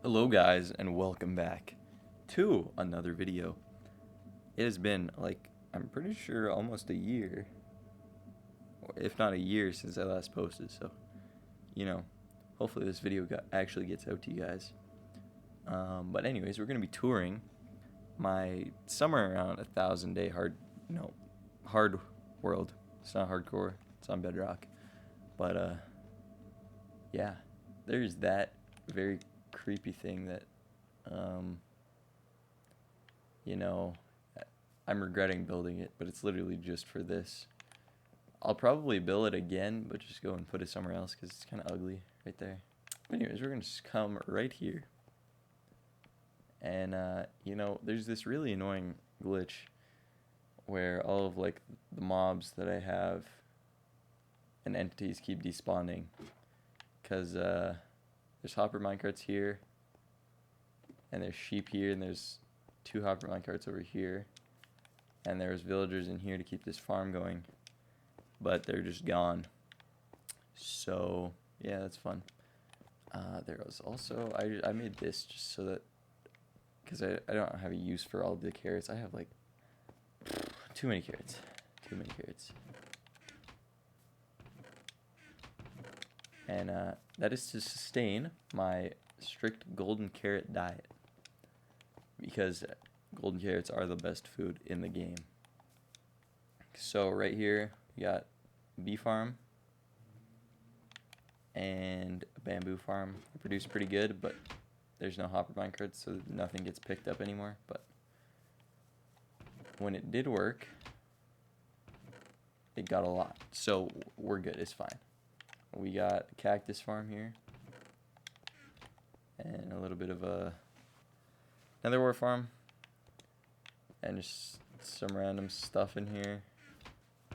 Hello guys and welcome back to another video. It has been I'm pretty sure almost a year, or if not a year since I last posted, so hopefully this video actually gets out to you guys. But anyways, we're going to be touring my somewhere around 1,000-day hard world. It's not hardcore, it's on Bedrock. But yeah, there's that very creepy thing that I'm regretting building it, but it's literally just for this. I'll probably build it again, but just go and put it somewhere else because it's kind of ugly right there. Anyways, we're gonna just come right here, and there's this really annoying glitch where all of the mobs that I have and entities keep despawning because there's hopper minecarts here, and there's sheep here, and there's 2 hopper minecarts over here, and there's villagers in here to keep this farm going, but they're just gone. So yeah, that's fun. There was also I made this just so that because I don't have a use for all the carrots. I have too many carrots. And that is to sustain my strict golden carrot diet, because golden carrots are the best food in the game. So right here we got a bee farm and a bamboo farm. They produce pretty good, but there's no hopper minecarts, so nothing gets picked up anymore. But when it did work, it got a lot, so we're good. It's fine. We got a cactus farm here, and a little bit of a nether wart farm, and just some random stuff in here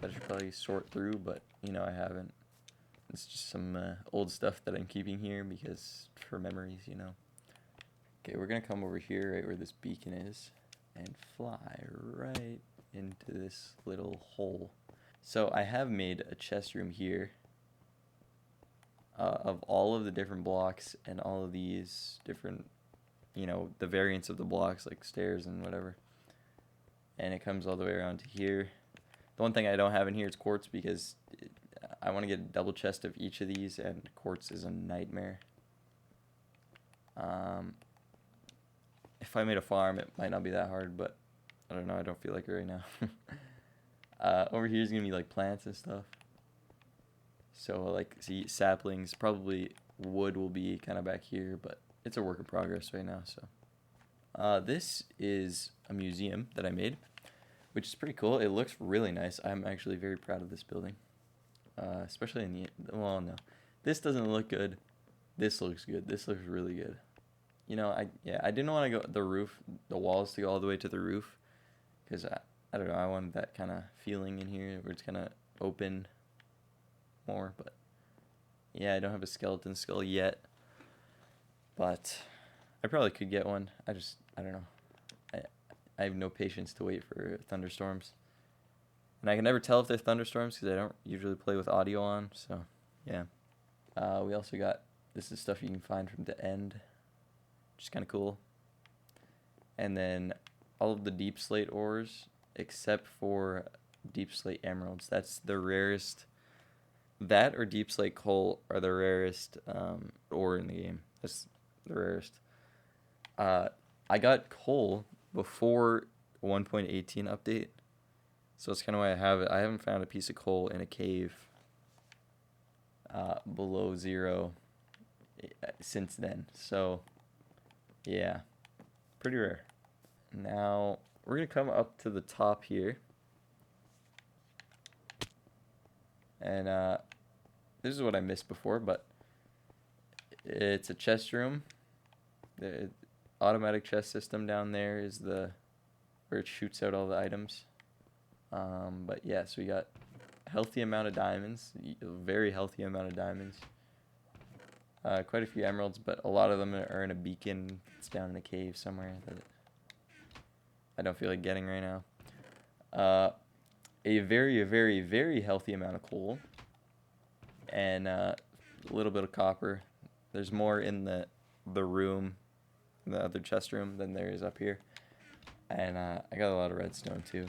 that I should probably sort through, but I haven't. It's just some old stuff that I'm keeping here because for memories. Okay, we're gonna come over here right where this beacon is and fly right into this little hole. So I have made a chest room here of all of the different blocks and all of these different, the variants of the blocks, like stairs and whatever. And it comes all the way around to here. The one thing I don't have in here is quartz, because I want to get a double chest of each of these, and quartz is a nightmare. If I made a farm, it might not be that hard, but I don't know. I don't feel like it right now. Over here is going to be plants and stuff. So see, saplings, probably wood will be kind of back here, but it's a work in progress right now. So this is a museum that I made, which is pretty cool. It looks really nice. I'm actually very proud of this building, especially in well, no, this doesn't look good. This looks good. This looks really good. I didn't want to go the walls to go all the way to the roof, because I don't know, I wanted that kind of feeling in here where it's kind of open more. But yeah, I don't have a skeleton skull yet, but I probably could get one. I don't know. I have no patience to wait for thunderstorms, and I can never tell if they're thunderstorms because I don't usually play with audio on. So yeah, we also got, this is stuff you can find from the end, which is kind of cool. And then all of the deep slate ores except for deep slate emeralds. That's the rarest. That or deep slate coal are the rarest ore in the game. That's the rarest. I got coal before 1.18 update, so that's kind of why I have it. I haven't found a piece of coal in a cave below 0 since then. So yeah, pretty rare. Now we're gonna come up to the top here, and this is what I missed before, but it's a chest room. The automatic chest system down there is where it shoots out all the items. But yeah, so we got a healthy amount of diamonds, a very healthy amount of diamonds. Quite a few emeralds, but a lot of them are in a beacon. It's down in a cave somewhere that I don't feel like getting right now. A very, very, very healthy amount of coal, and a little bit of copper. There's more in the room in the other chest room than there is up here. And I got a lot of redstone too.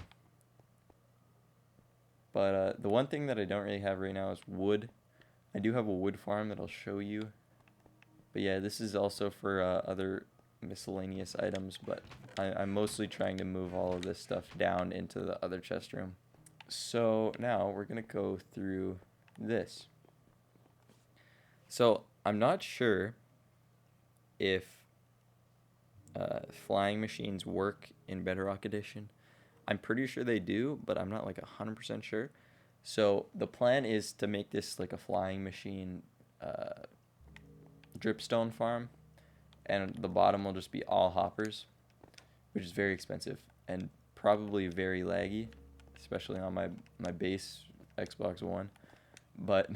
But the one thing that I don't really have right now is wood. I do have a wood farm that I'll show you. But yeah, this is also for other miscellaneous items, but I'm mostly trying to move all of this stuff down into the other chest room. So now we're going to go through this. So I'm not sure if flying machines work in Bedrock Edition. I'm pretty sure they do, but I'm not like 100% sure. So the plan is to make this like a flying machine dripstone farm, and the bottom will just be all hoppers, which is very expensive and probably very laggy, especially on my base Xbox One. But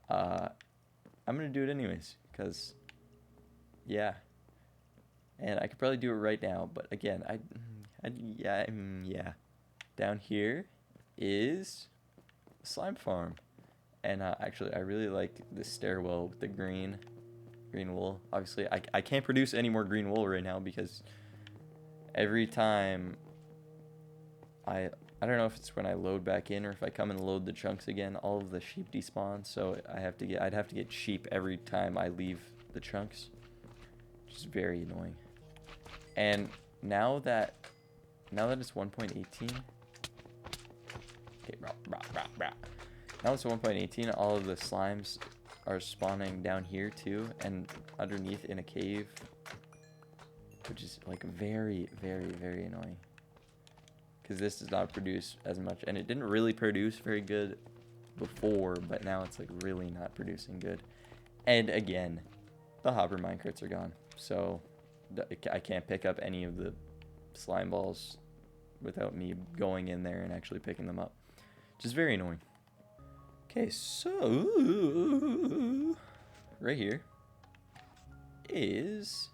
I'm gonna do it anyways, because yeah. And I could probably do it right now, but again, yeah. Down here is the slime farm, and actually, I really like this stairwell with the green wool. Obviously, I can't produce any more green wool right now because every time I don't know if it's when I load back in or if I come and load the chunks again, all of the sheep despawn. So I'd have to get sheep every time I leave the chunks, which is very annoying. And now that it's 1.18, okay, now it's 1.18, all of the slimes are spawning down here too, and underneath in a cave, which is like very, very, very annoying. Because this does not produce as much, and it didn't really produce very good before, but now it's like really not producing good. And again, the hopper minecarts are gone, so I can't pick up any of the slime balls without me going in there and actually picking them up, which is very annoying. Okay, so right here is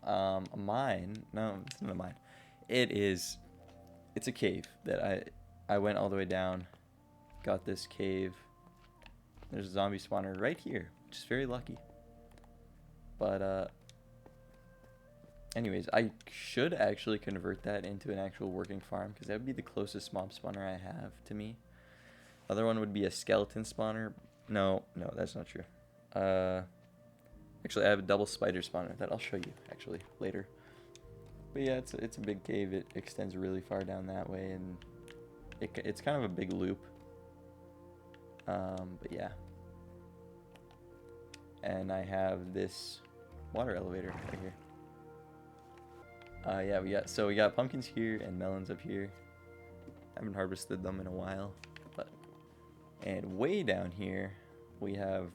a mine. No, it's not a mine. It's a cave that I went all the way down, got this cave. There's a zombie spawner right here, which is very lucky. But anyways, I should actually convert that into an actual working farm, because that would be the closest mob spawner I have to me. Other one would be a skeleton spawner. No, that's not true. Actually, I have a double spider spawner that I'll show you actually later. But yeah, it's a big cave. It extends really far down that way, and it's kind of a big loop. But yeah. And I have this water elevator right here. Yeah, we got pumpkins here and melons up here. Haven't harvested them in a while, and way down here we have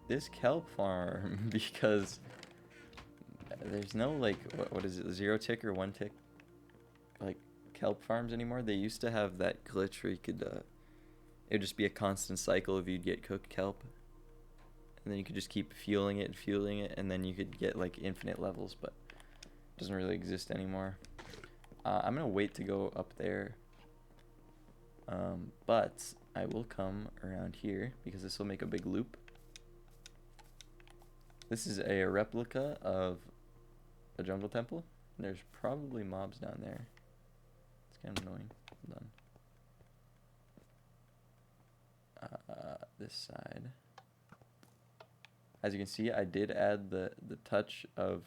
this kelp farm because there's no like what is it, 0 tick or 1 tick like kelp farms anymore. They used to have that glitch where you could it would just be a constant cycle if you'd get cooked kelp, and then you could just keep fueling it, and then you could get like infinite levels, but it doesn't really exist anymore. I'm gonna wait to go up there, but I will come around here because this will make a big loop. This is a replica of a jungle temple. There's probably mobs down there. It's kind of annoying. Hold on. This side. As you can see, I did add the touch of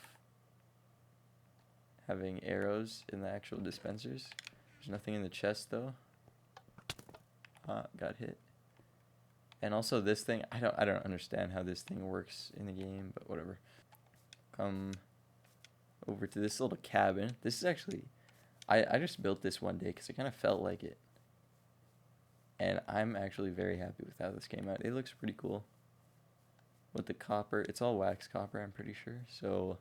having arrows in the actual dispensers. There's nothing in the chest though. Got hit. And also this thing, I don't understand how this thing works in the game, but whatever. Come over to this little cabin. This is actually, I just built this one day because I kind of felt like it. And I'm actually very happy with how this came out. It looks pretty cool. With the copper, it's all wax copper, I'm pretty sure. So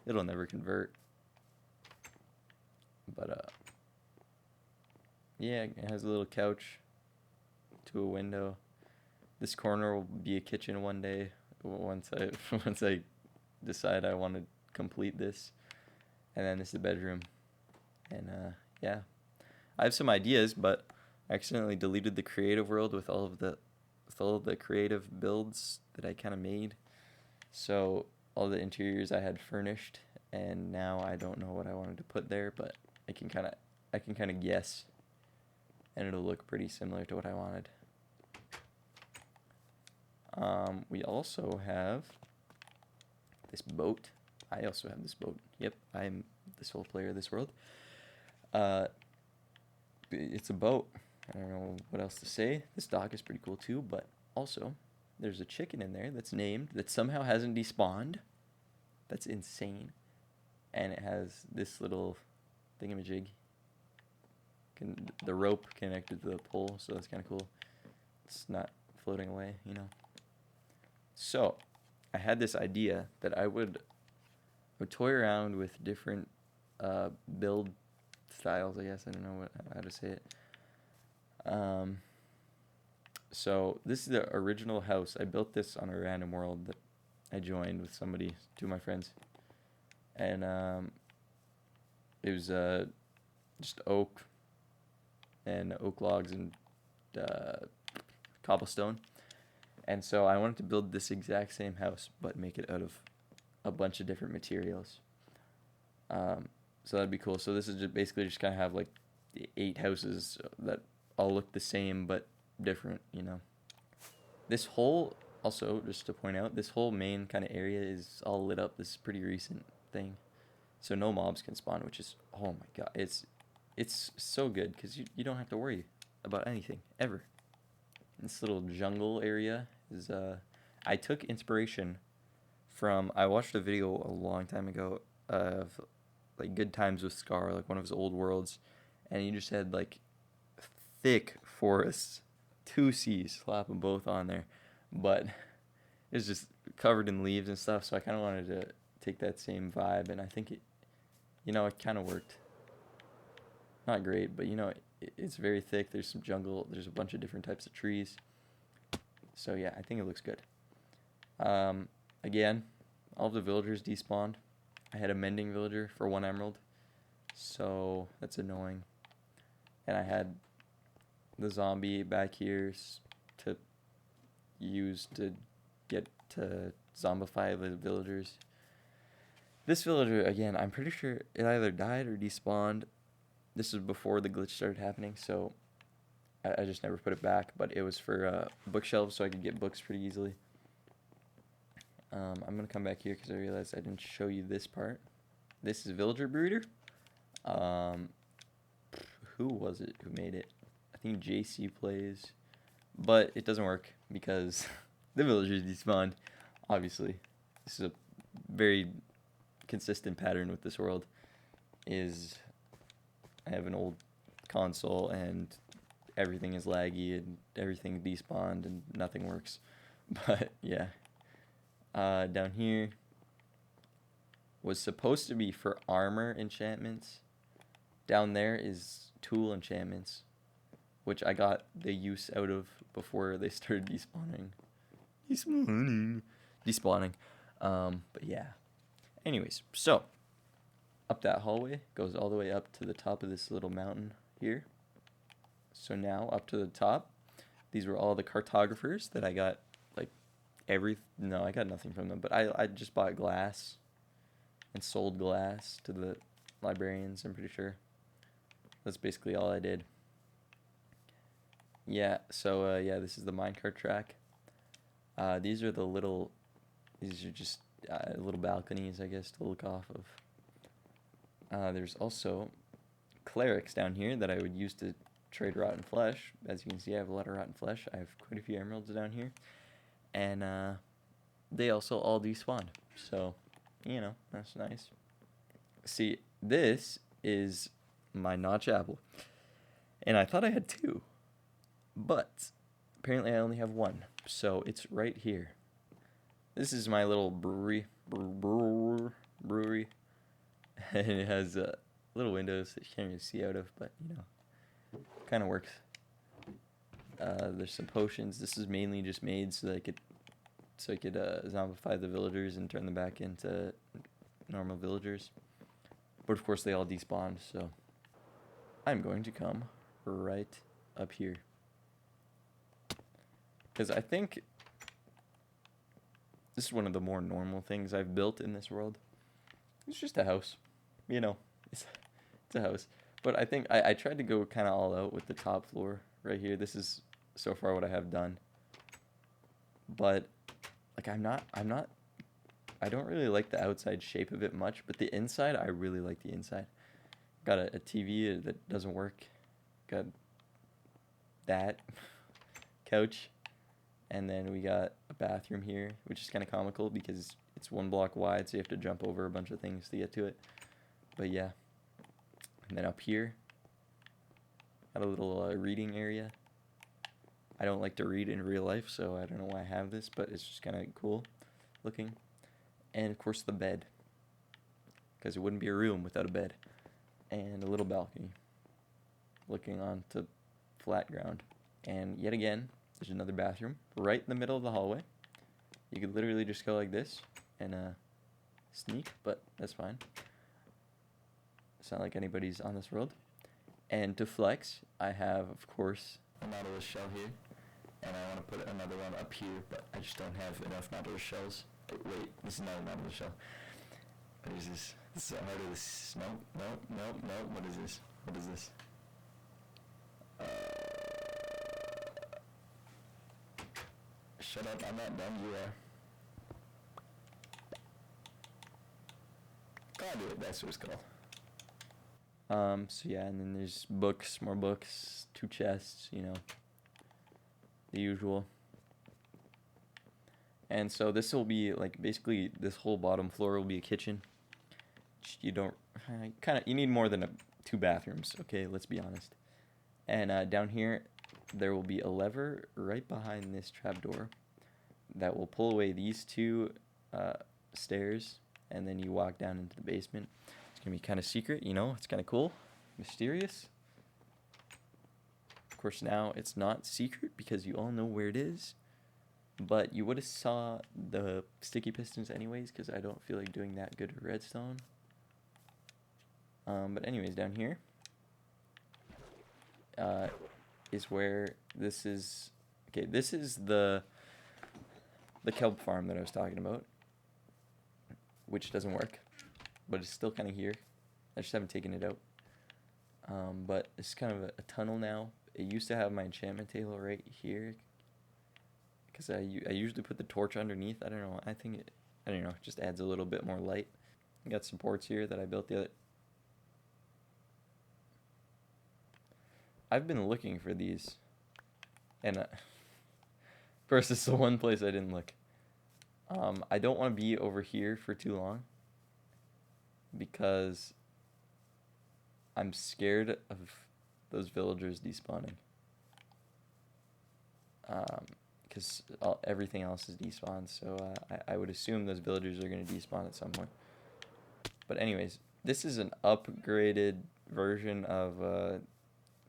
it'll never convert. But yeah, it has a little couch to a window. This corner will be a kitchen one day once I decide I want to complete this. And then this is the bedroom. And yeah, I have some ideas, but I accidentally deleted the creative world with all of the with all the creative builds that I kind of made. So all the interiors I had furnished, and now I don't know what I wanted to put there, but I can kind of guess, and it'll look pretty similar to what I wanted. We also have this boat. I also have this boat. Yep, I'm the sole player of this world. It's a boat. I don't know what else to say. This dock is pretty cool too, but also there's a chicken in there that's named that somehow hasn't despawned. That's insane. And it has this little thingamajig. The rope connected to the pole, so that's kind of cool. It's not floating away, you know. So I had this idea that I would toy around with different build styles, I guess. I don't know how to say it. So this is the original house. I built this on a random world that I joined with somebody, two of my friends. And it was just oak and oak logs and cobblestone. And so I wanted to build this exact same house, but make it out of a bunch of different materials. So that'd be cool. So this is just basically just kind of have like 8 houses that all look the same but different, you know. This whole, also just to point out, this whole main kind of area is all lit up. This is a pretty recent thing, so no mobs can spawn, which is, oh my god, it's so good because you don't have to worry about anything ever. This little jungle area is I took inspiration from, I watched a video a long time ago of like Good Times with Scar, like one of his old worlds, and he just had like thick forests, 2 seas, slap them both on there, but it's just covered in leaves and stuff. So I kind of wanted to take that same vibe, and I think it, you know, it kind of worked. Not great, but you know, it's very thick. There's some jungle. There's a bunch of different types of trees. So yeah, I think it looks good. Again, all of the villagers despawned. I had a mending villager for 1 emerald, so that's annoying. And I had the zombie back here to use to get to zombify the villagers. This villager, again, I'm pretty sure it either died or despawned. This is before the glitch started happening, so I just never put it back, but it was for bookshelves, so I could get books pretty easily. I'm going to come back here because I realized I didn't show you this part. This is Villager Breeder. Who was it who made it? I think JC Plays, but it doesn't work because the villagers despawned, obviously. This is a very consistent pattern with this world, is I have an old console and everything is laggy and everything despawned and nothing works. But yeah, down here was supposed to be for armor enchantments. Down there is tool enchantments, which I got the use out of before they started despawning. But yeah, anyways, so up that hallway goes all the way up to the top of this little mountain here. So now up to the top, these were all the cartographers that I got, like no, I got nothing from them, but I just bought glass and sold glass to the librarians, I'm pretty sure. That's basically all I did. Yeah, so yeah, this is the minecart track. These are just little balconies, I guess, to look off of. There's also clerics down here that I would use to trade rotten flesh. As you can see, I have a lot of rotten flesh. I have quite a few emeralds down here. And they also all despawned. So, you know, that's nice. See, this is my notch apple. And I thought I had 2. But apparently I only have 1. So it's right here. This is my little brewery. And it has little windows that you can't really see out of, but you know, kind of works. There's some potions. This is mainly just made so that I could zombify the villagers and turn them back into normal villagers. But of course they all despawned, so I'm going to come right up here. Because I think this is one of the more normal things I've built in this world. It's just a house, you know. It's it's a house. But I think I tried to go kind of all out with the top floor right here. This is so far what I have done. But like I don't really like the outside shape of it much, but the inside I really like the inside. Got a TV that doesn't work. Got that couch, and then we got a bathroom here, which is kind of comical because it's 1 block wide, so you have to jump over a bunch of things to get to it. But yeah, and then up here, got a little reading area. I don't like to read in real life, so I don't know why I have this, but it's just kind of cool looking. And of course the bed, because it wouldn't be a room without a bed. And a little balcony looking onto flat ground. And yet again, there's another bathroom right in the middle of the hallway. You could literally just go like this and sneak, but that's fine. It's not like anybody's on this world. And to flex, I have, of course, a Nautilus shell here. And I want to put another one up here, but I just don't have enough Nautilus shells. Wait, this is not a Nautilus shell. What is this? This is a heart of this. Nope. What is this? What is this? Shut up, I'm not done, you are. Conduit, that's what it's called. So yeah, and then there's books, more books, 2 chests, you know, the usual. And so this will be, like, basically this whole bottom floor will be a kitchen. You don't, you need more than 2 bathrooms, okay, let's be honest. And down here, there will be a lever right behind this trapdoor that will pull away these 2 stairs, and then you walk down into the basement. It's going to be kind of secret, you know, it's kind of cool, mysterious. Of course, now it's not secret because you all know where it is. But you would have saw the sticky pistons anyways, because I don't feel like doing that good at redstone. But anyways, down here is where this is. Okay, this is the kelp farm that I was talking about, which doesn't work, but it's still kind of here. I just haven't taken it out. But it's kind of a tunnel now. It used to have my enchantment table right here, because I usually put the torch underneath. I don't know. I don't know. It just adds a little bit more light. I got supports here that I built the other. I've been looking for these, and of course, this is the one place I didn't look. I don't want to be over here for too long because I'm scared of those villagers despawning. Because everything else is despawned, so I would assume those villagers are going to despawn at some point. But anyways, this is an upgraded version of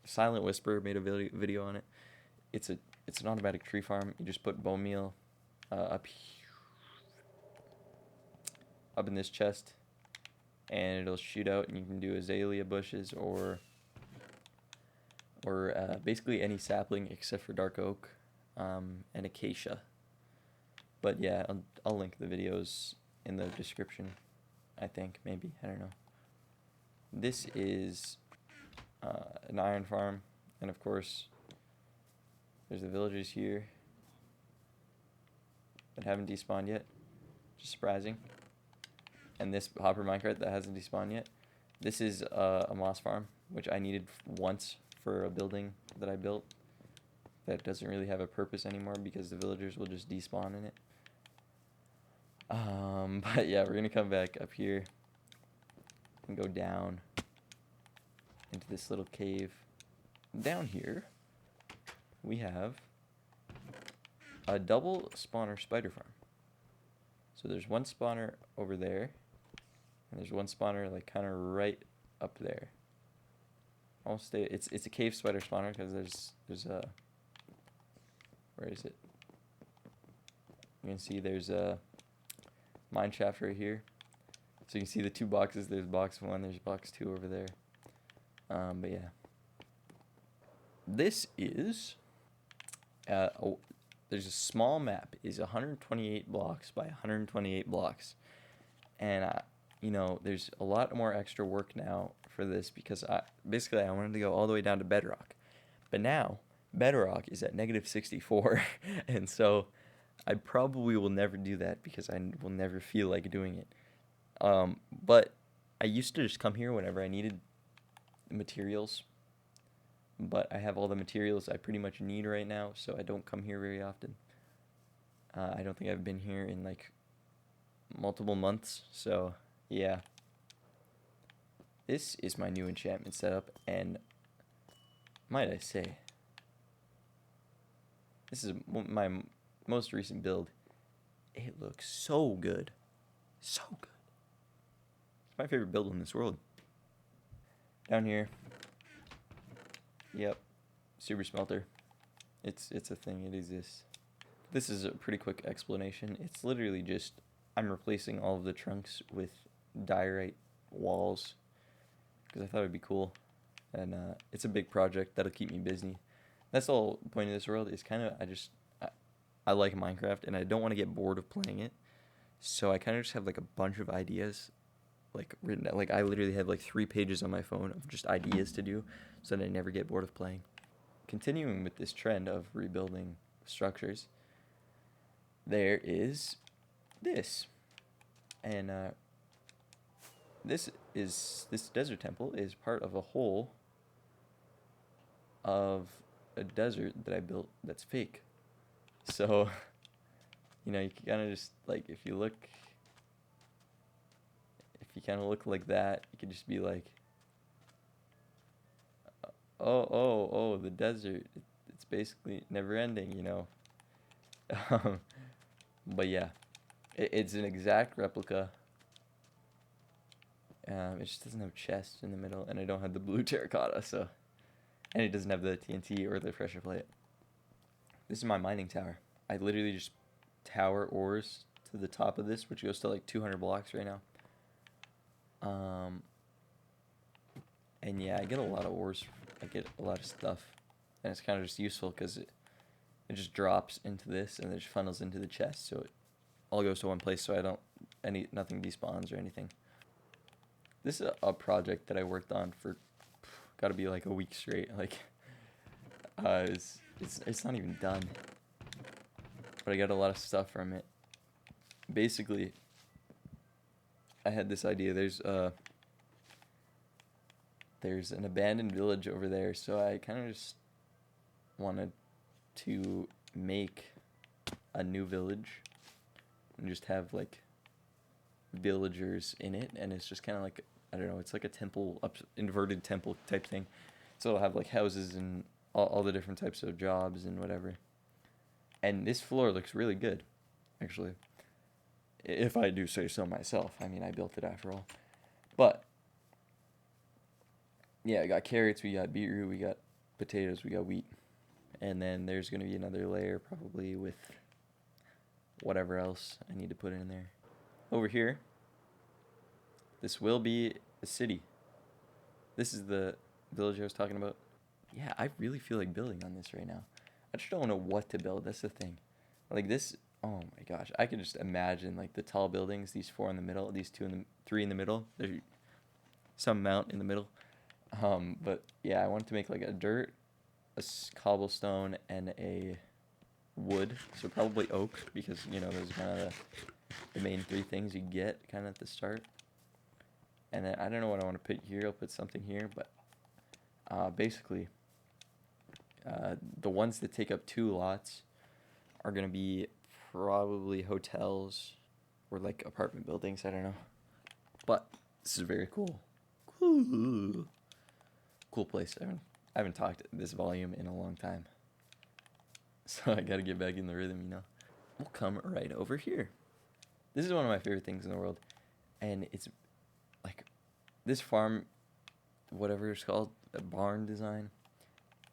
Silent Whisper made a video on it. It's an automatic tree farm. You just put bone meal up in this chest, and it'll shoot out, and you can do azalea bushes or basically any sapling except for dark oak. And acacia. But yeah, I'll link the videos in the description, I think, maybe, I don't know. This is an iron farm, and of course there's the villagers here that haven't despawned yet, which is surprising. And this hopper minecart that hasn't despawned yet. This is a moss farm, which I needed once for a building that I built that doesn't really have a purpose anymore because the villagers will just despawn in it. But yeah, we're gonna come back up here and go down into this little cave. Down here, we have a double spawner spider farm. So there's one spawner over there, and there's one spawner like kind of right up there. Almost it's a cave spider spawner because there's a, where is it? You can see there's a mine shaft right here. So you can see the 2 boxes. There's box 1, there's box 2 over there. But yeah. This is the there's a small map is 128 blocks by 128 blocks, and there's a lot more extra work now for this because I wanted to go all the way down to Bedrock, but now Bedrock is at -64, and so I probably will never do that because I will never feel like doing it. But I used to just come here whenever I needed materials, but I have all the materials I pretty much need right now, so I don't come here very often. I don't think I've been here in like multiple months, so yeah. This is my new enchantment setup, and might I say, this is my most recent build. It looks so good. So good. It's my favorite build in this world. Down here. Yep. Super smelter. It's a thing. It exists. This is a pretty quick explanation. It's literally just I'm replacing all of the trunks with diorite walls because I thought it'd be cool, and it's a big project that'll keep me busy. That's the whole point of this world. Is kind of I like Minecraft and I don't want to get bored of playing it, so I kind of just have like a bunch of ideas, like written. Like I literally have like 3 pages on my phone of just ideas to do, so that I never get bored of playing. Continuing with this trend of rebuilding structures, there is this, and this desert temple is part of a whole of a desert that I built that's fake. So, you can kind of just, like, if you kind of look like that, you can just be like, oh, the desert, it's basically never ending, But yeah, it's an exact replica. It just doesn't have chests in the middle, and I don't have the blue terracotta, so, and it doesn't have the TNT or the pressure plate. This is my mining tower. I literally just tower ores to the top of this, which goes to like 200 blocks right now. And yeah, I get a lot of ores. I get a lot of stuff, and it's kind of just useful because it just drops into this and it just funnels into the chest, so it all goes to one place, so nothing despawns or anything. This is a project that I worked on for gotta be like a week straight. Like, it's not even done, but I got a lot of stuff from it. Basically, I had this idea. There's an abandoned village over there, so I kind of just wanted to make a new village and just have like villagers in it, and it's just kind of like, I don't know, it's like a temple, inverted temple type thing. So it'll have like houses and all the different types of jobs and whatever. And this floor looks really good, actually, if I do say so myself. I mean, I built it after all. But yeah, I got carrots, we got beetroot, we got potatoes, we got wheat. And then there's going to be another layer probably with whatever else I need to put in there. Over here, this will be a city. This is the village I was talking about. Yeah, I really feel like building on this right now. I just don't know what to build. That's the thing. Like this, oh my gosh. I can just imagine like the tall buildings, these 4 in the middle, these 3 in the middle. There's some mount in the middle. But yeah, I wanted to make like a dirt, a cobblestone, and a wood. So probably oak, because those are kind of the main 3 things you get kind of at the start. And then I don't know what I want to put here. I'll put something here, but basically, the ones that take up 2 lots are gonna be probably hotels or like apartment buildings. I don't know, but this is very cool. Cool place. I haven't talked this volume in a long time, so I gotta get back in the rhythm. We'll come right over here. This is one of my favorite things in the world, and it's like this farm, whatever it's called, a barn design,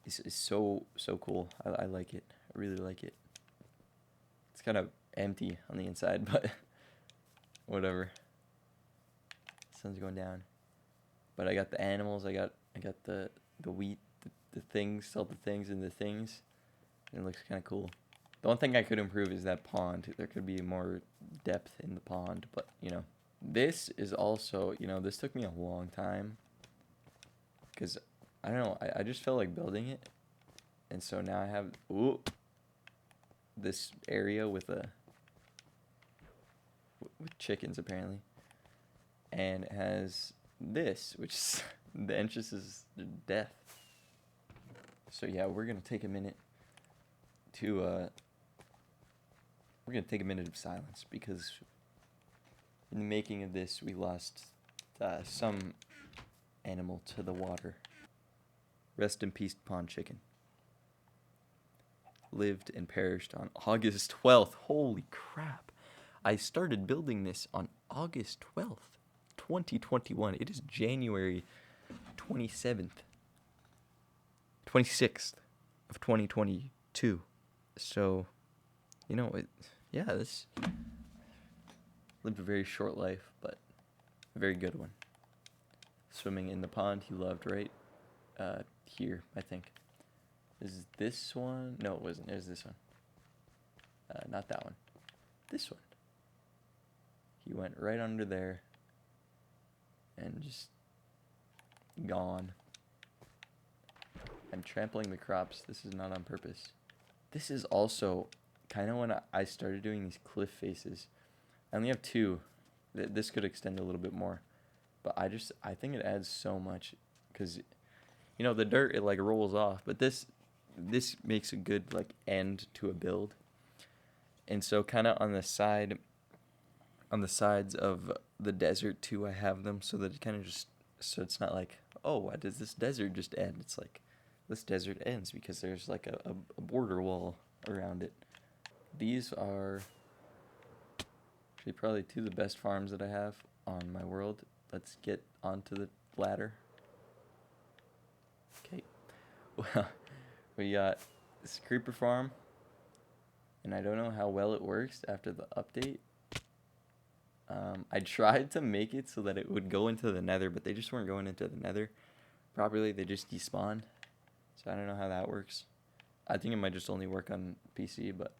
is so cool. I like it. I really like it. It's kind of empty on the inside, but whatever. Sun's going down, but I got the animals. I got the wheat, the things, all the things, and the things. And it looks kind of cool. The one thing I could improve is that pond. There could be more depth in the pond, but, you know. This is also, you know, this took me a long time. Because, I don't know, I just felt like building it. And so now I have, this area with chickens, apparently. And it has this, which is, the entrance is death. So yeah, we're going to take a minute to, we're going to take a minute of silence, because in the making of this, we lost some animal to the water. Rest in peace, pond chicken. Lived and perished on August 12th. Holy crap. I started building this on August 12th, 2021. It is January 26th of 2022. So, you know, this lived a very short life, but a very good one. Swimming in the pond he loved, right? Here, I think. Is this one? No, it wasn't. It was this one. Not that one. This one. He went right under there and just gone. I'm trampling the crops. This is not on purpose. This is also kind of when I started doing these cliff faces. I only have 2. This could extend a little bit more. But I think it adds so much. Because, you know, the dirt, it like rolls off. But this makes a good like end to a build. And so kind of on the sides of the desert too, I have them so that it kind of just, so it's not like, oh, why does this desert just end? It's like, this desert ends because there's like a border wall around it. These are actually probably 2 of the best farms that I have on my world. Let's get onto the ladder. Okay. Well, we got this creeper farm, and I don't know how well it works after the update. I tried to make it so that it would go into the nether, but they just weren't going into the nether properly. They just despawned. So I don't know how that works. I think it might just only work on PC, but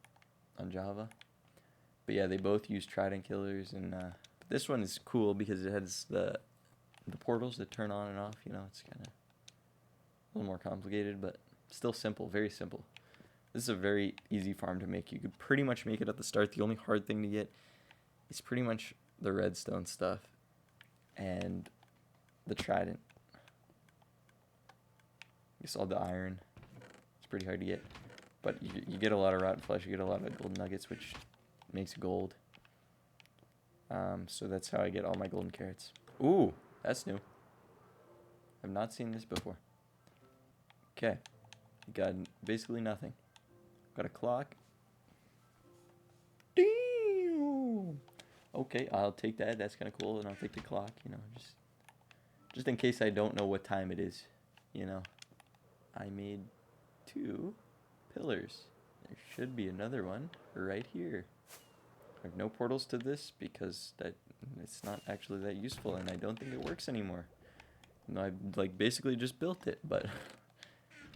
on Java. But yeah, they both use trident killers, and this one is cool because it has the portals that turn on and off. You know, it's kind of a little more complicated, but still simple, very simple. This is a very easy farm to make. You could pretty much make it at the start. The only hard thing to get is pretty much the redstone stuff and the trident. I guess all the iron. It's pretty hard to get. But you get a lot of rotten flesh. You get a lot of gold nuggets, which makes gold. So that's how I get all my golden carrots. Ooh, that's new. I've not seen this before. Okay. Got basically nothing. Got a clock. Damn. Okay, I'll take that. That's kind of cool. And I'll take the clock, you know, just in case I don't know what time it is, you know. I made 2 pillars. There should be another one right here. I have no portals to this because it's not actually that useful, and I don't think it works anymore. You know, I like basically just built it, but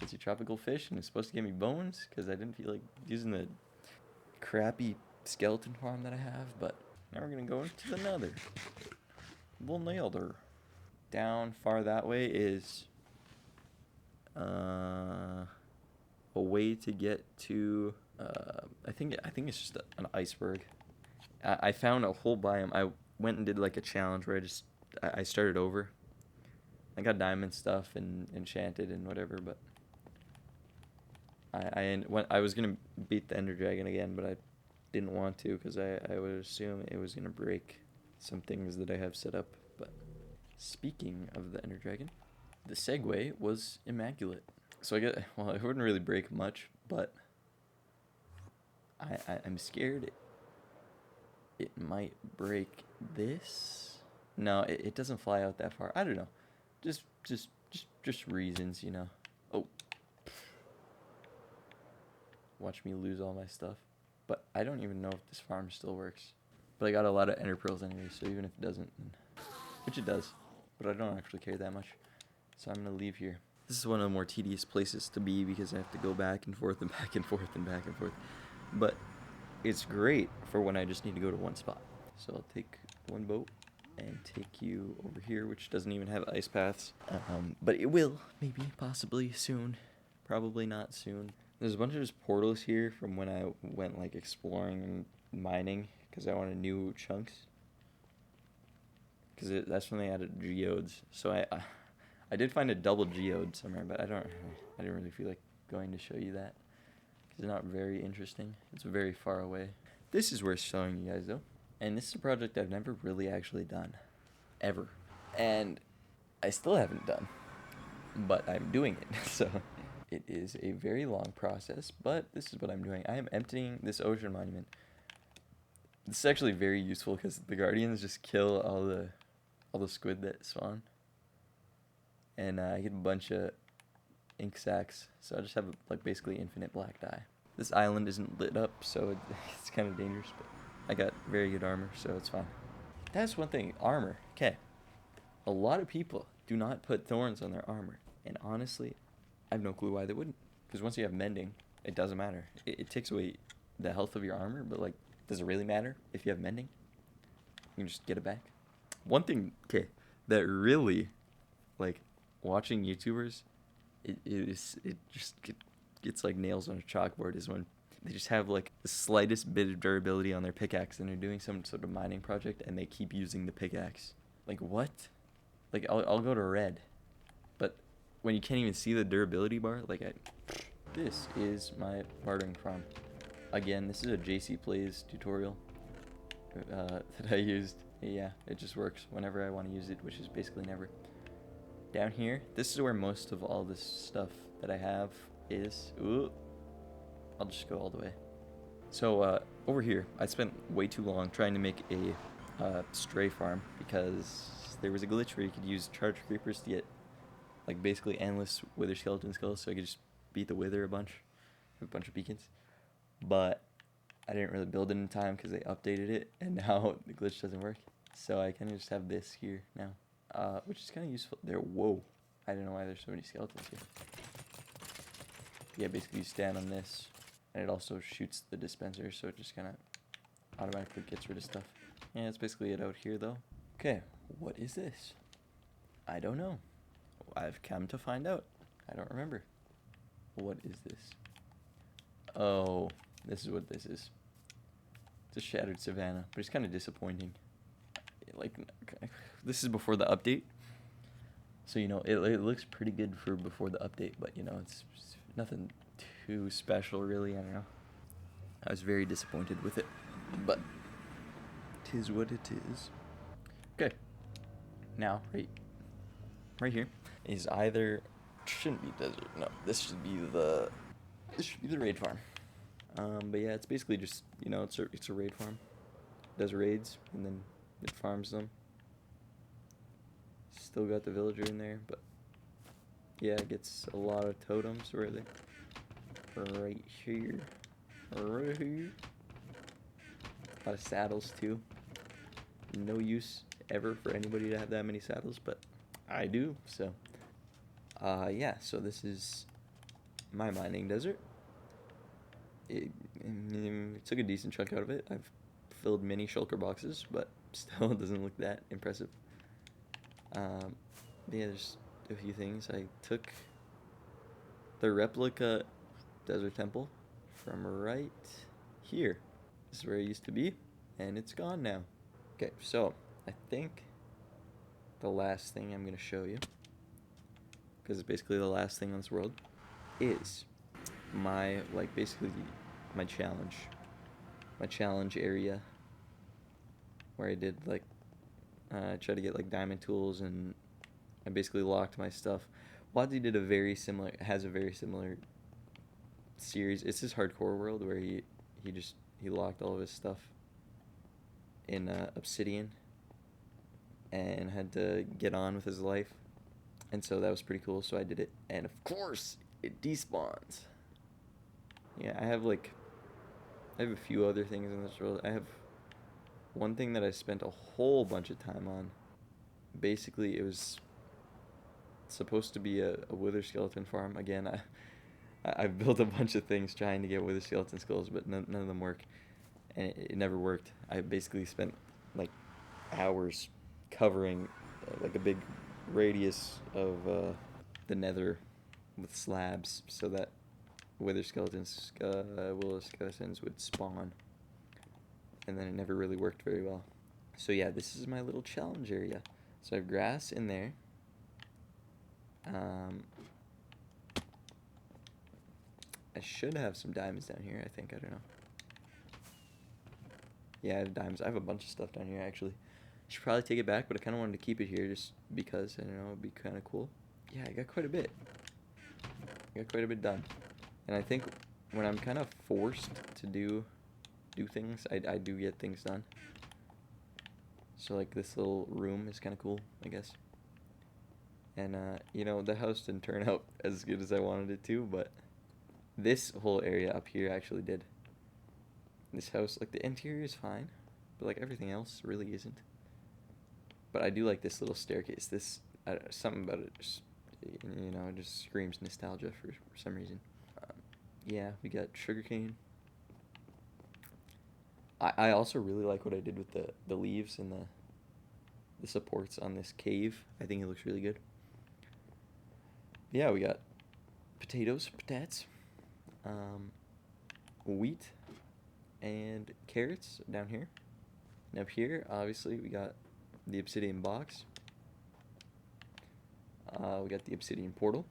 it's a tropical fish, and it's supposed to give me bones because I didn't feel like using the crappy skeleton farm that I have. But now we're gonna go into the nether. The nether. Down far that way is a way to get to. I think it's just an iceberg. I found a whole biome. I went and did like a challenge where I started over. I got diamond stuff and enchanted and whatever, but I was gonna beat the Ender Dragon again, but I didn't want to because I would assume it was gonna break some things that I have set up. But speaking of the Ender Dragon, the segue was immaculate. So it wouldn't really break much, but I'm scared it might break this. No, it doesn't fly out that far. I don't know. Just reasons, you know. Oh. Watch me lose all my stuff. But I don't even know if this farm still works. But I got a lot of ender pearls anyway, so even if it doesn't, which it does, but I don't actually care that much. So I'm gonna leave here. This is one of the more tedious places to be because I have to go back and forth and back and forth and back and forth. but it's great for when I just need to go to one spot. So I'll take one boat and take you over here, which doesn't even have ice paths. But it will, maybe, possibly soon. Probably not soon. There's a bunch of just portals here from when I went like exploring and mining because I wanted new chunks. Because that's when they added geodes. So I did find a double geode somewhere, but I didn't really feel like going to show you that. It's not very interesting. It's very far away. This is worth showing you guys though. And this is a project I've never really actually done. Ever. And I still haven't done. But I'm doing it. So it is a very long process, but this is what I'm doing. I am emptying this ocean monument. This is actually very useful because the guardians just kill all the squid that spawn. And I get a bunch of ink sacs, so I just have like basically infinite black dye. This island isn't lit up, so it's kind of dangerous, but I got very good armor, so it's fine. That's one thing, armor. Okay, a lot of people do not put thorns on their armor, and honestly, I have no clue why they wouldn't. Because once you have mending, it doesn't matter. It takes away the health of your armor, but like, does it really matter if you have mending? You can just get it back. One thing, okay, that really, like, watching YouTubers, it just gets like nails on a chalkboard is when they just have like the slightest bit of durability on their pickaxe and they're doing some sort of mining project and they keep using the pickaxe. Like, what? Like, I'll go to red, but when you can't even see the durability bar, like, this is my bartering farm. Again, this is a JC Plays tutorial that I used. Yeah, it just works whenever I want to use it, which is basically never. Down here, this is where most of all this stuff that I have is. Ooh, I'll just go all the way. So over here, I spent way too long trying to make a stray farm because there was a glitch where you could use charge creepers to get like basically endless wither skeleton skulls, so I could just beat the wither a bunch with a bunch of beacons. But I didn't really build it in time because they updated it, and now the glitch doesn't work. So I kind of just have this here now. Which is kind of useful. There, whoa! I don't know why there's so many skeletons here. Yeah, basically you stand on this, and it also shoots the dispenser, so it just kind of automatically gets rid of stuff. Yeah, that's basically it out here, though. Okay, what is this? I don't know. I've come to find out. I don't remember. What is this? Oh, this is what this is. It's a shattered savanna, but it's kind of disappointing. Like, this is before the update, so you know it looks pretty good for before the update, but you know it's nothing too special really. I don't know. I was very disappointed with it, but 'tis what it is. Okay, now right here is either shouldn't be desert. No, this should be the raid farm. But yeah, it's basically just, you know, it's a raid farm. It does raids and then it farms them. Still got the villager in there, but yeah, it gets a lot of totems really. Right here. Right here. A lot of saddles too. No use ever for anybody to have that many saddles, but I do, so. Yeah, so this is my mining desert. It took a decent chunk out of it. I've filled many shulker boxes, but still it doesn't look that impressive. Yeah, there's a few things. I took the replica desert temple from right here. This is where it used to be, and it's gone now. Okay, so I think the last thing I'm going to show you, because it's basically the last thing on this world, is my, like, basically my challenge area, where I did, like, I tried to get, like, diamond tools, and I basically locked my stuff. Wadzi did has a very similar series. It's his hardcore world where he locked all of his stuff in obsidian and had to get on with his life, and so that was pretty cool, so I did it, and of course it despawns. Yeah, I have a few other things in this world. I have one thing that I spent a whole bunch of time on. Basically, it was supposed to be a wither skeleton farm. Again, I've built a bunch of things trying to get wither skeleton skulls, but none of them work, and it never worked. I basically spent like hours covering like a big radius of the nether with slabs so that wither skeletons, willow skeletons would spawn, and then it never really worked very well. So yeah, this is my little challenge area. So I have grass in there. I should have some diamonds down here, I think. I don't know. Yeah, I have diamonds. I have a bunch of stuff down here, actually. I should probably take it back, but I kind of wanted to keep it here just because, I don't know, it'd be kind of cool. Yeah, I got quite a bit. I got quite a bit done. And I think when I'm kind of forced to do things, I do get things done. So, like, this little room is kind of cool, I guess. And, you know, the house didn't turn out as good as I wanted it to, but this whole area up here actually did. This house, like, the interior is fine, but, like, everything else really isn't. But I do like this little staircase. This, something about it just, you know, it just screams nostalgia for some reason. Yeah, we got sugarcane. I also really like what I did with the leaves and the supports on this cave. I think it looks really good. Yeah, we got potatoes, wheat, and carrots down here. And up here, obviously, we got the obsidian box. We got the obsidian portal.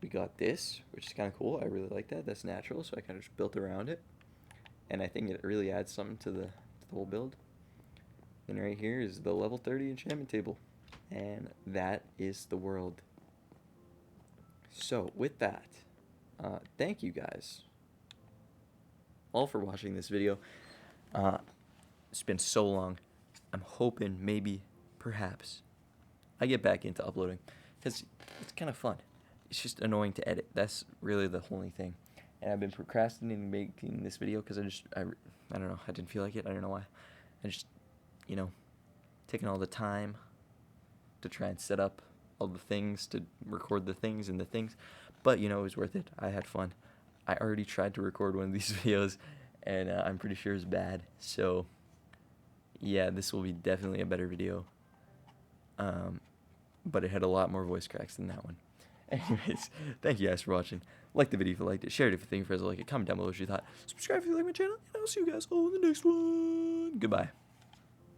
We got this, which is kind of cool. I really like that. That's natural, so I kind of just built around it. And I think it really adds something to the whole build. And right here is the level 30 enchantment table. And that is the world. So, with that, thank you guys all for watching this video. It's been so long. I'm hoping, maybe, perhaps, I get back into uploading. Because it's kind of fun. It's just annoying to edit. That's really the only thing. And I've been procrastinating making this video because I don't know, I didn't feel like it. I don't know why. I just, you know, taking all the time to try and set up all the things, to record the things and the things. But, you know, it was worth it. I had fun. I already tried to record one of these videos, and I'm pretty sure it's bad. So, yeah, this will be definitely a better video. But it had a lot more voice cracks than that one. Anyways, thank you guys for watching. Like the video if you liked it. Share it if you think you guys like it. Comment down below what you thought. Subscribe if you like my channel. And I'll see you guys all in the next one. Goodbye.